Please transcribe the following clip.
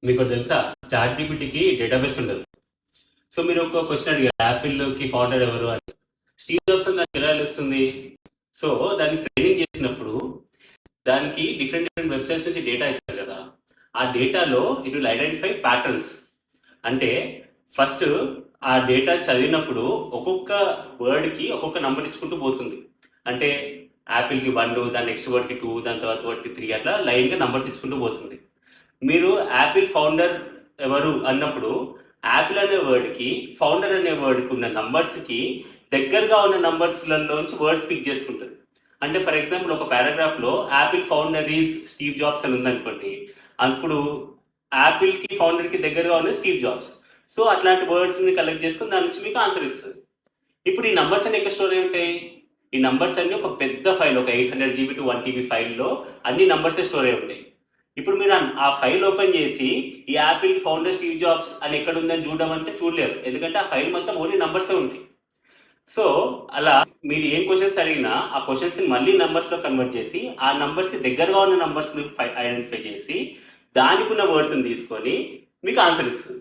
మీకు ఒకటి తెలుసా? చాట్ జీపీటీకి డేటాబేస్ ఉండదు. సో మీరు ఒక క్వశ్చన్ అడిగారు, యాపిల్కి ఫౌండర్ ఎవరు అని. స్టీవ్ జాబ్స్ అని దానికి ఎలా తెలుస్తుంది? సో దాన్ని ట్రైనింగ్ చేసినప్పుడు దానికి డిఫరెంట్ డిఫరెంట్ వెబ్సైట్స్ నుంచి డేటా ఇస్తారు కదా. ఆ డేటాలో ఇట్ విల్ ఐడెంటిఫై ప్యాటర్న్స్. అంటే ఫస్ట్ ఆ డేటా చదివినప్పుడు ఒక్కొక్క వర్డ్కి ఒక్కొక్క నంబర్ ఇచ్చుకుంటూ పోతుంది. అంటే యాపిల్కి 1, దాని నెక్స్ట్ వర్డ్కి 2, దాని తర్వాత వర్డ్కి 3, అట్లా లైన్గా నంబర్స్ ఇచ్చుకుంటూ పోతుంది. మీరు యాపిల్ ఫౌండర్ ఎవరు అన్నప్పుడు యాపిల్ అనే వర్డ్కి ఫౌండర్ అనే వర్డ్కి ఉన్న నంబర్స్కి దగ్గరగా ఉన్న నంబర్స్లలోంచి వర్డ్స్ పిక్ చేసుకుంటుంది. అంటే ఫర్ ఎగ్జాంపుల్ ఒక పారాగ్రాఫ్లో Apple founder is Steve Jobs అని ఉందనుకోండి, అప్పుడు యాపిల్కి ఫౌండర్కి దగ్గరగా ఉన్న స్టీవ్ జాబ్స్. సో అట్లాంటి వర్డ్స్ని కలెక్ట్ చేసుకుని దాని నుంచి మీకు ఆన్సర్ ఇస్తుంది. ఇప్పుడు ఈ నంబర్స్ అన్ని ఎక్కడ స్టోర్ అయి ఉంటాయి? ఈ నంబర్స్ అన్ని ఒక పెద్ద ఫైల్, ఒక 800 GB టు 1 TB ఫైల్లో అన్ని నంబర్సే స్టోర్ అయి ఉంటాయి. ఇప్పుడు మీరు ఆ ఫైల్ ఓపెన్ చేసి ఈ యాపిల్ ఫౌండర్ స్టీవ్ జాబ్స్ అని ఎక్కడ ఉందని చూడడం అంటే చూడలేరు, ఎందుకంటే ఆ ఫైల్ మొత్తం ఓన్లీ నంబర్సే ఉంటాయి. సో అలా మీరు ఏం క్వశ్చన్స్ అడిగినా ఆ క్వశ్చన్స్ మళ్ళీ నంబర్స్లో కన్వర్ట్ చేసి ఆ నంబర్స్కి దగ్గరగా ఉన్న నంబర్స్ ఐడెంటిఫై చేసి దానికి ఉన్న వర్డ్స్ని తీసుకొని మీకు ఆన్సర్ ఇస్తుంది.